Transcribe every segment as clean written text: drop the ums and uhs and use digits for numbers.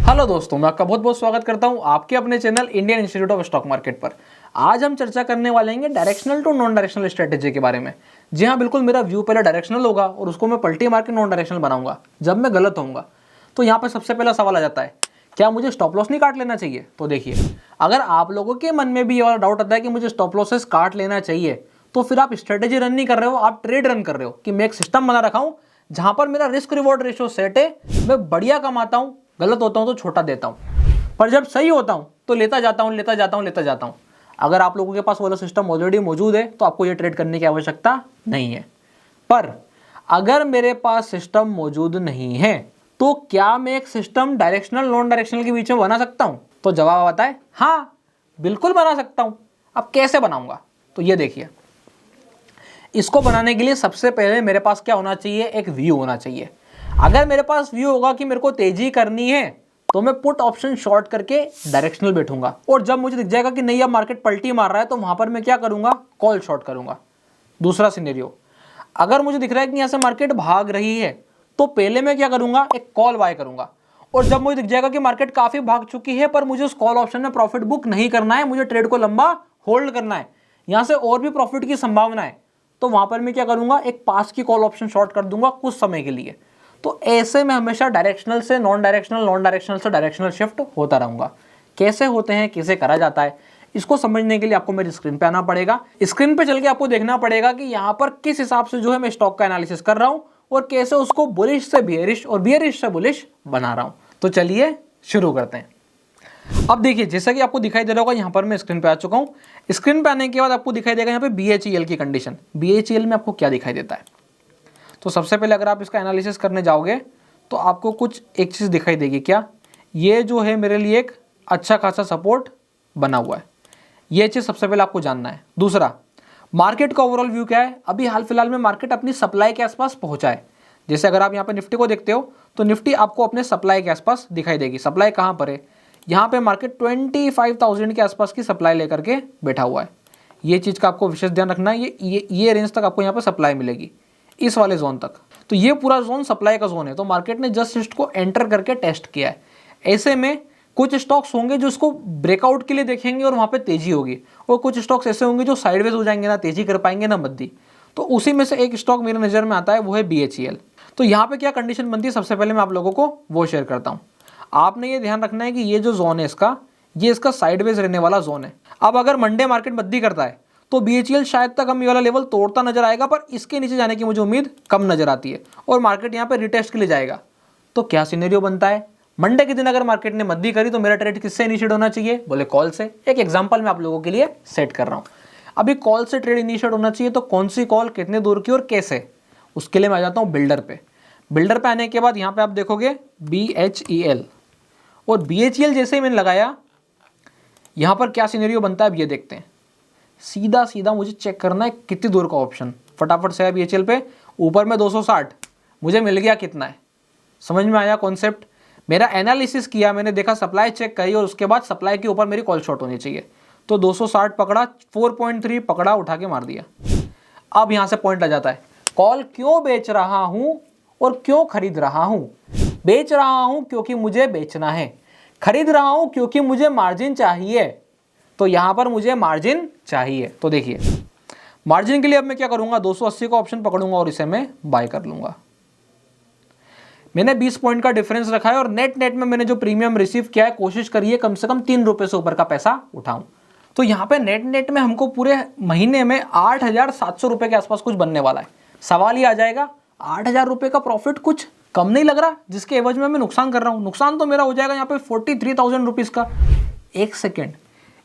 Hello दोस्तों, मैं आपका बहुत बहुत स्वागत करता हूं आपके अपने channel Indian institute of stock market पर। आज हम चर्चा करने वाले हैं directional to non directional strategy के बारे में। जी हाँ, बिल्कुल मेरा व्यू पहले डायरेक्शनल होगा और उसको मैं पलटी मार के नॉन डायरेक्शनल बनाऊंगा जब मैं गलत होऊंगा। तो यहाँ पर सबसे पहला सवाल आ जाता है, क्या मुझे स्टॉप लॉस नहीं काट लेना चाहिए? तो देखिए, अगर आप लोगों के मन में भी ये वाला डाउट आता है कि मुझे स्टॉप लॉसेस काट लेना चाहिए, तो फिर आप स्ट्रेटेजी रन नहीं कर रहे हो, आप ट्रेड रन कर रहे हो कि मैं एक सिस्टम बना रखा हूं जहां पर मेरा रिस्क रिवॉर्ड रेशियो सेट है, मैं बढ़िया कमाता हूं, गलत होता हूं तो छोटा देता हूं, पर जब सही होता हूं तो लेता जाता हूं। अगर आप लोगों के पास वाला सिस्टम ऑलरेडी मौजूद है तो आपको ये ट्रेड करने की आवश्यकता नहीं है। पर अगर मेरे पास सिस्टम मौजूद नहीं है तो क्या मैं एक सिस्टम डायरेक्शनल नॉन डायरेक्शनल के बीच में बना सकता हूं? तो जवाब आता है हाँ, बिल्कुल बना सकता हूं। अब कैसे बनाऊंगा? तो ये देखिए, इसको बनाने के लिए सबसे पहले मेरे पास क्या होना चाहिए? एक व्यू होना चाहिए। अगर मेरे पास व्यू होगा कि मेरे को तेजी करनी है तो मैं पुट ऑप्शन शॉर्ट करके डायरेक्शनल बैठूंगा, और जब मुझे दिख जाएगा कि नहीं अब मार्केट पलटी मार रहा है तो वहां पर मैं क्या करूंगा? कॉल शॉर्ट करूंगा। दूसरा सिनेरियो, अगर मुझे दिख रहा है कि यहां से मार्केट भाग रही है तो पहले मैं क्या करूंगा? एक कॉल बाय करूंगा, और जब मुझे दिख जाएगा कि मार्केट काफी भाग चुकी है पर मुझे उस कॉल ऑप्शन में प्रॉफिट बुक नहीं करना है, मुझे ट्रेड को लंबा होल्ड करना है, यहां से और भी प्रॉफिट की संभावना है, तो वहां पर मैं क्या करूंगा? एक पास की कॉल ऑप्शन शॉर्ट कर दूंगा कुछ समय के लिए। तो ऐसे में हमेशा डायरेक्शनल से नॉन डायरेक्शनल, नॉन डायरेक्शनल से डायरेक्शनल शिफ्ट होता रहूंगा। कैसे होते हैं, कैसे करा जाता है, इसको समझने के लिए आपको मेरी स्क्रीन पे आना पड़ेगा। स्क्रीन पे चल के आपको देखना पड़ेगा कि यहाँ पर किस हिसाब से जो है मैं स्टॉक का एनालिसिस कर रहा हूँ और कैसे उसको बुलिश से बियरिश और बियरिश से बुलिश बना रहा हूँ। तो चलिए शुरू करते हैं। अब देखिए, जैसा कि आपको दिखाई दे रहा होगा, यहाँ पर मैं स्क्रीन पे आ चुका हूँ। स्क्रीन पे आने के बाद आपको दिखाई देगा यहाँ पे BHEL की कंडीशन। BHEL में आपको क्या दिखाई देता है? तो सबसे पहले अगर आप इसका एनालिसिस करने जाओगे तो आपको कुछ एक चीज़ दिखाई देगी। क्या? ये जो है मेरे लिए एक अच्छा खासा सपोर्ट बना हुआ है, ये चीज़ सबसे पहले आपको जानना है। दूसरा, मार्केट का ओवरऑल व्यू क्या है? अभी हाल फिलहाल में मार्केट अपनी सप्लाई के आसपास पहुंचा है। जैसे अगर आप यहाँ पे निफ्टी को देखते हो तो निफ्टी आपको अपने सप्लाई के आसपास दिखाई देगी। सप्लाई कहाँ पर है? यहाँ पे मार्केट 25,000 के आसपास की सप्लाई लेकर के बैठा हुआ है। ये चीज़ का आपको विशेष ध्यान रखना है। ये रेंज तक आपको यहाँ पे सप्लाई मिलेगी, इस वाले जोन तक। तो ये पूरा जोन सप्लाई का जोन है। तो मार्केट ने जस्ट इसको एंटर करके टेस्ट किया है। ऐसे में कुछ स्टॉक्स होंगे जो इसको ब्रेकआउट के लिए देखेंगे और वहाँ पे तेजी होगी, और कुछ स्टॉक्स ऐसे होंगे जो साइडवेज हो जाएंगे, ना तेजी कर पाएंगे ना मद्दी। तो उसी में से एक स्टॉक मेरे नज़र में आता है, वो है BHEL। तो यहाँ पे क्या कंडीशन बनती है, सबसे पहले मैं आप लोगों को वो शेयर करता हूँ। आपने ये ध्यान रखना है कि ये जो जोन है ये इसका साइडवेज रहने वाला जोन है। अब अगर मंडे मार्केट मद्दी करता है तो BHEL शायद तक हम ये वाला लेवल तोड़ता नजर आएगा, पर इसके नीचे जाने की मुझे उम्मीद कम नजर आती है, और मार्केट यहाँ पे रिटेस्ट के लिए जाएगा। तो क्या सिनेरियो बनता है? मंडे के दिन अगर मार्केट ने मद्दी करी तो मेरा ट्रेड किससे इनिशिएट होना चाहिए? बोले कॉल से। एक एग्जांपल मैं आप लोगों के लिए सेट कर रहा हूँ। अभी कॉल से ट्रेड इनिशिएट होना चाहिए, तो कौन सी कॉल, कितने दूर की और कैसे? उसके लिए मैं आ जाता हूँ बिल्डर पे। बिल्डर पे आने के बाद यहाँ पे आप देखोगे BHEL, और BHEL जैसे ही मैंने लगाया, यहाँ पर क्या सिनेरियो बनता है अब ये देखते हैं। सीधा सीधा मुझे चेक करना है कितनी दूर का ऑप्शन। फटाफट से BHEL पे ऊपर में 260 मुझे मिल गया। कितना है? समझ में आया कॉन्सेप्ट? मेरा एनालिसिस किया, मैंने देखा, सप्लाई चेक करी, और उसके बाद सप्लाई के ऊपर मेरी कॉल शॉर्ट होनी चाहिए। तो 260 पकड़ा, 4.3 पकड़ा, उठा के मार दिया। अब यहां से पॉइंट आ जाता है, कॉल क्यों बेच रहा हूं और क्यों खरीद रहा हूं? बेच रहा हूं क्योंकि मुझे बेचना है, खरीद रहा हूं क्योंकि मुझे मार्जिन चाहिए। तो यहां पर मुझे मार्जिन चाहिए। तो देखिए, मार्जिन के लिए अब मैं क्या करूंगा? 280 का ऑप्शन पकड़ूंगा और इसे मैं बाय कर लूंगा। मैंने 20 पॉइंट का डिफरेंस रखा है, और नेट में मैंने जो प्रीमियम रिसीव किया है, कोशिश करिए कम से कम 3 रुपए से ऊपर का पैसा उठाऊं। तो यहाँ पे नेट में हमको पूरे महीने में 8,700 रुपए के आसपास कुछ बनने वाला है। सवाल ये आ जाएगा, 8,000 रुपए का प्रॉफिट कुछ कम नहीं लग रहा, जिसके एवज में मैं नुकसान कर रहा हूँ? नुकसान तो मेरा हो जाएगा यहाँ पे 43,000 रुपीज का। एक सेकेंड,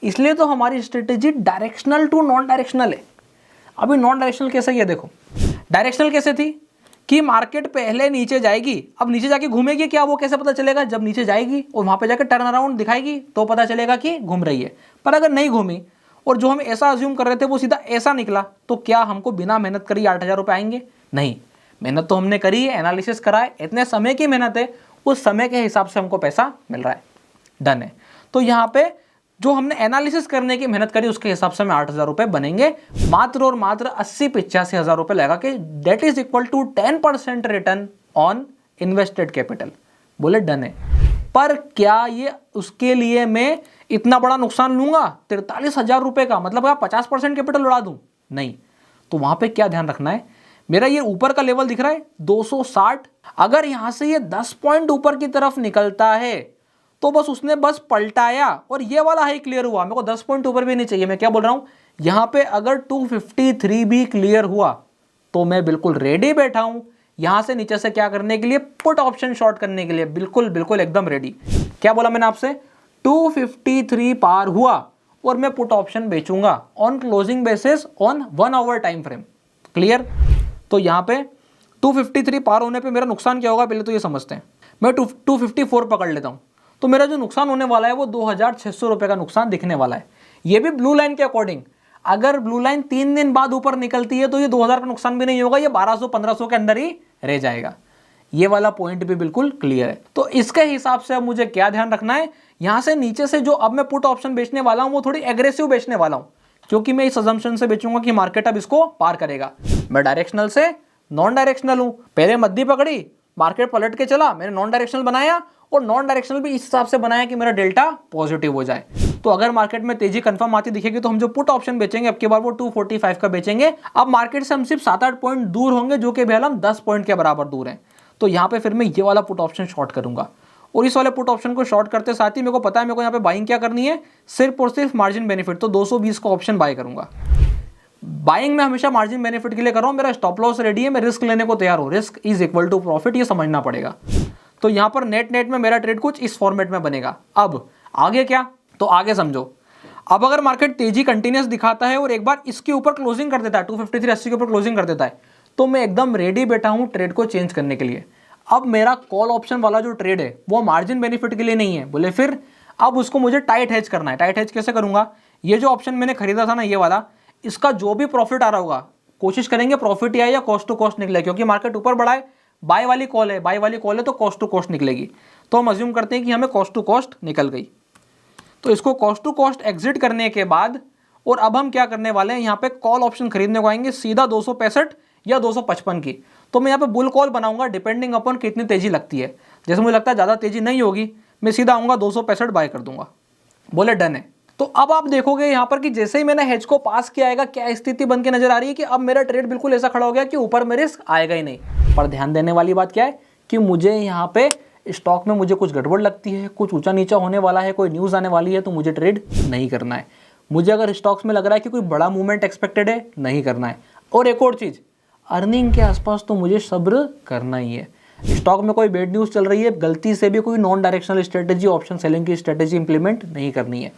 इसलिए तो हमारी strategy directional to non directional है। अभी नॉन डायरेक्शनल कैसे? ये देखो, डायरेक्शनल कैसे थी कि मार्केट पहले नीचे जाएगी, अब नीचे जाके घूमेगी। क्या? वो कैसे पता चलेगा? जब नीचे जाएगी और वहां पे जाकर टर्न अराउंड दिखाएगी तो पता चलेगा कि घूम रही है। पर अगर नहीं घूमी और जो हम ऐसा अज्यूम कर रहे थे वो सीधा ऐसा निकला, तो क्या हमको बिना मेहनत करी 8,000 रुपए आएंगे? नहीं, मेहनत तो हमने करी है, एनालिसिस करा है, इतने समय की मेहनत है, उस समय के हिसाब से हमको पैसा मिल रहा है। डन है। तो यहाँ पे जो हमने एनालिसिस करने की मेहनत करी उसके हिसाब से हमें 8,000 रुपए बनेंगे, मात्र और मात्र 80-85 रुपए लगा के, that is equal to 10% return on invested capital. बोले डन है। पर क्या ये उसके लिए मैं इतना बड़ा नुकसान लूंगा 43,000 रुपए का, मतलब क्या 50% कैपिटल उड़ा दूं? नहीं। तो वहां पे क्या ध्यान रखना है, मेरा ये ऊपर का लेवल दिख रहा है 260, अगर यहां से ये 10 पॉइंट ऊपर की तरफ निकलता है तो बस उसने बस पलटाया और ये वाला हाई क्लियर हुआ, मेरे को 10 पॉइंट ऊपर भी नहीं चाहिए। मैं क्या बोल रहा हूं, यहां पे अगर 253 भी क्लियर हुआ तो मैं बिल्कुल रेडी बैठा हूं यहां से नीचे से क्या करने के लिए, पुट ऑप्शन शॉर्ट करने के लिए, बिल्कुल बिल्कुल एकदम रेडी। क्या बोला मैंने आपसे, 253 पार हुआ और मैं पुट ऑप्शन बेचूंगा on closing basis on 1 hour time frame. Clear? तो यहां पे 253 पार होने पे मेरा नुकसान क्या होगा, पहले तो ये समझते हैं। मैं 254 पकड़ लेता हूं तो मेरा जो नुकसान होने वाला है वो 2,600 रुपए का नुकसान दिखने वाला है। ये भी ब्लू लाइन के अकॉर्डिंग, अगर ब्लू लाइन 3 दिन बाद ऊपर निकलती है तो ये 2,000 का नुकसान भी नहीं होगा, ये 1,200-1,500 के अंदर ही रह जाएगा। ये वाला पॉइंट भी बिल्कुल क्लियर है। तो इसके हिसाब से अब मुझे क्या ध्यान रखना है, यहां से नीचे से जो अब मैं पुट ऑप्शन बेचने वाला हूं वो थोड़ी एग्रेसिव बेचने वाला हूं, क्योंकि मैं इस अजम्पशन से बेचूंगा कि मार्केट अब इसको पार करेगा। मैं डायरेक्शनल से नॉन डायरेक्शनल हूं, पहले मद्दी पकड़ी, मार्केट पलट के चला, मैंने नॉन डायरेक्शनल बनाया और नॉन डायरेक्शनल भी इस हिसाब से बनाया कि मेरा डेल्टा पॉजिटिव हो जाए। तो अगर मार्केट में तेजी कंफर्म आती दिखेगी तो हम जो पुट ऑप्शन बेचेंगे अब की बार वो 245 का बेचेंगे। अब मार्केट से हम सिर्फ 7-8 पॉइंट दूर होंगे, जो कि भैया हम 10 पॉइंट के बराबर दूर हैं। तो यहाँ पे फिर मैं ये वाला पुट ऑप्शन शॉर्ट करूंगा और इस वाले पुट ऑप्शन को शॉर्ट करते साथ ही मेरे को पता है मेरे को यहाँ पे बाइंग क्या करनी है, सिर्फ और सिर्फ मार्जिन बेनिफिट। तो 220 का ऑप्शन बाय करूंगा। बाइंग में हमेशा मार्जिन बेनिफिट के लिए कर रहा हूं, मेरा स्टॉप लॉस रेडी है, मैं रिस्क लेने को तैयार हूं। Risk is equal to profit, ये समझना पड़ेगा। तो यहां पर नेट में मेरा ट्रेड कुछ इस फॉर्मेट में बनेगा। अब आगे क्या, तो आगे समझो। अब अगर मार्केट तेजी कंटिन्यूस दिखाता है और एक बार इसके ऊपर क्लोजिंग कर देता है, 253.80 के ऊपर क्लोजिंग कर देता है, तो मैं एकदम रेडी बैठा हूं ट्रेड को चेंज करने के लिए। अब मेरा कॉल ऑप्शन वाला जो ट्रेड है वो मार्जिन बेनिफिट के लिए नहीं है, बोले फिर अब उसको मुझे टाइट हेज करना है। टाइट हेज कैसे करूंगा, ये जो ऑप्शन मैंने खरीदा था ना ये वाला, इसका जो भी प्रॉफिट आ रहा होगा कोशिश करेंगे प्रॉफिट ही आए या कॉस्ट टू कॉस्ट निकले, क्योंकि मार्केट ऊपर बढ़ा है, बाय वाली कॉल है तो कॉस्ट टू कॉस्ट निकलेगी। तो हम अज्यूम करते हैं कि हमें कॉस्ट टू कॉस्ट निकल गई, तो इसको कॉस्ट टू कॉस्ट एग्जिट करने के बाद और अब हम क्या करने वाले हैं, यहाँ पे कॉल ऑप्शन खरीदने को आएंगे सीधा 265 या 255 की। तो मैं यहाँ पे बुल कॉल बनाऊंगा डिपेंडिंग अपॉन कितनी तेजी लगती है। जैसे मुझे लगता है ज़्यादा तेजी नहीं होगी, मैं सीधा आऊँगा 265 बाय कर दूंगा, बोले डन है। तो अब आप देखोगे यहाँ पर कि जैसे ही मैंने हेज को पास किया आएगा, क्या स्थिति बन के नजर आ रही है कि अब मेरा ट्रेड बिल्कुल ऐसा खड़ा हो गया कि ऊपर में रिस्क आएगा ही नहीं। पर ध्यान देने वाली बात क्या है कि मुझे यहाँ पे स्टॉक में मुझे कुछ गड़बड़ लगती है, कुछ ऊंचा नीचा होने वाला है, कोई न्यूज़ आने वाली है, तो मुझे ट्रेड नहीं करना है। मुझे अगर स्टॉक्स में लग रहा है कि कोई बड़ा मूवमेंट एक्सपेक्टेड है, नहीं करना है। और एक और चीज़, अर्निंग के आसपास तो मुझे सब्र करना ही है। स्टॉक में कोई बैड न्यूज़ चल रही है, गलती से भी कोई non directional strategy, option selling की स्ट्रेटेजी इंप्लीमेंट नहीं करनी है।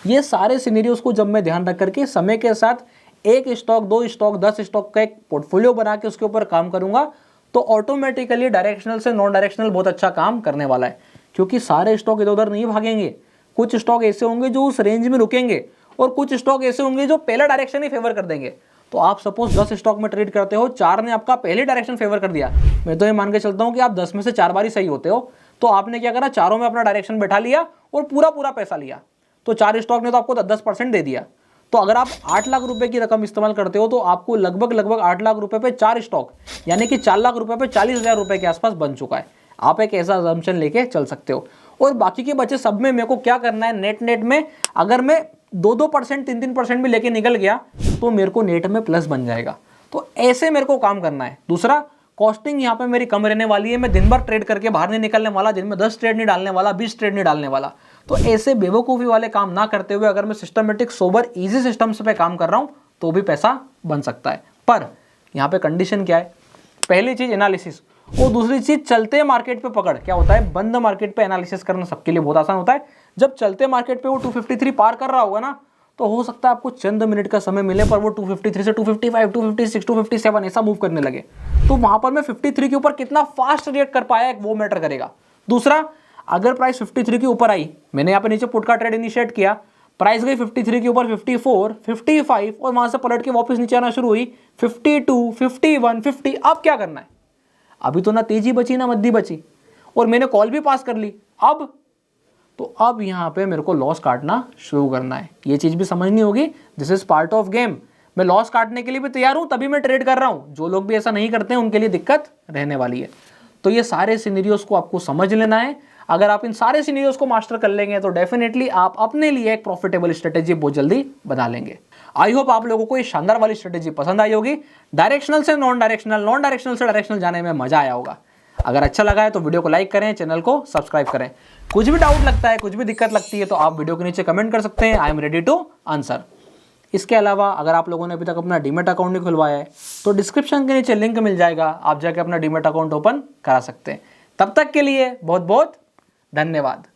ये सारे सिनेरियोज को जब मैं ध्यान रख करके समय के साथ एक स्टॉक, 2 स्टॉक, 10 स्टॉक का एक पोर्टफोलियो बना के उसके ऊपर काम करूंगा, तो ऑटोमेटिकली डायरेक्शनल से नॉन डायरेक्शनल बहुत अच्छा काम करने वाला है। क्योंकि सारे स्टॉक इधर उधर नहीं भागेंगे, कुछ स्टॉक ऐसे होंगे जो उस रेंज में रुकेंगे और कुछ स्टॉक ऐसे होंगे जो पहला डायरेक्शन ही फेवर कर देंगे। तो आप सपोज 10 स्टॉक में ट्रेड करते हो, 4 ने आपका पहले डायरेक्शन फेवर कर दिया, मैं तो ये मान के चलता हूं कि आप 10 में से 4 बार ही सही होते हो। तो आपने क्या करा, चारों में अपना डायरेक्शन बैठा लिया और पूरा पैसा लिया, तो 4 स्टॉक ने तो आपको 10% दे दिया। तो अगर आप 8 लाख रुपए की रकम इस्तेमाल करते हो तो आपको लगभग 8 लाख रुपए पे 4 स्टॉक, यानी कि 4 लाख रुपए पे 40,000 रुपए के आसपास बन चुका है। आप एक ऐसा अजम्पशन लेके चल सकते हो। और बाकी के बचे सब में मेरे को क्या करना है, नेट में अगर मैं 2% 3% भी लेके निकल गया तो मेरे को नेट में प्लस बन जाएगा। तो ऐसे मेरे को काम करना है। दूसरा, कॉस्टिंग यहाँ पे मेरी कम रहने वाली है, मैं दिन भर ट्रेड करके बाहर नहीं निकलने वाला, दिन में 10 ट्रेड नहीं डालने वाला, 20 ट्रेड नहीं डालने वाला। तो ऐसे बेवकूफ़ी वाले काम ना करते हुए अगर मैं सिस्टमेटिक सोबर इजी सिस्टम्स पे काम कर रहा हूँ तो भी पैसा बन सकता है। पर यहाँ पे कंडीशन क्या है, पहली चीज़ एनालिसिस, और दूसरी चीज़ चलते मार्केट पे पकड़। क्या होता है, बंद मार्केट पे एनालिसिस करना सबके लिए बहुत आसान होता है। जब चलते मार्केट पे वो 253 पार कर रहा होगा ना, तो हो सकता है आपको चंद मिनट का समय मिले पर वो 253 से 255, 256, 257 ऐसा मूव करने लगे। तो वहां पर मैं 53 के ऊपर कितना फास्ट रिएक्ट कर पाया वो मैटर करेगा। दूसरा, अगर प्राइस 53 के ऊपर आई, मैंने यहाँ पे नीचे पुट का ट्रेड इनिशिएट किया, प्राइस गई 53 के ऊपर 54, 55 और वहां से पलट के वापस नीचे आना शुरू हुई 52, 51, 50। अब क्या करना है, अभी तो ना तेजी बची ना मद्दी बची और मैंने कॉल भी पास कर ली। अब यहाँ पे मेरे को लॉस काटना शुरू करना है। ये चीज़ भी समझनी होगी, this is part of game. मैं लॉस काटने के लिए भी तैयार हूँ, तभी मैं ट्रेड कर रहा हूँ। जो लोग भी ऐसा नहीं करते हैं उनके लिए दिक्कत रहने वाली है। तो ये सारे सिनेरियोस को आपको समझ लेना है। अगर आप इन सारे सिनेरियोस को मास्टर कर लेंगे तो डेफिनेटली आप अपने लिए एक प्रॉफिटेबल स्ट्रेटेजी बहुत जल्दी बना लेंगे। आई होप आप लोगों को ये शानदार वाली स्ट्रेटेजी पसंद आई होगी। डायरेक्शनल से नॉन डायरेक्शनल, नॉन डायरेक्शनल से डायरेक्शनल जाने में मजा आया होगा। अगर अच्छा लगा है तो वीडियो को लाइक करें, चैनल को सब्सक्राइब करें। कुछ भी डाउट लगता है, कुछ भी दिक्कत लगती है तो आप वीडियो के नीचे कमेंट कर सकते हैं। I am ready to answer. इसके अलावा अगर आप लोगों ने अभी तक अपना डीमैट अकाउंट नहीं खुलवाया है तो डिस्क्रिप्शन के नीचे लिंक मिल जाएगा, आप जाके अपना डीमैट अकाउंट ओपन करा सकते हैं। तब तक के लिए बहुत बहुत धन्यवाद।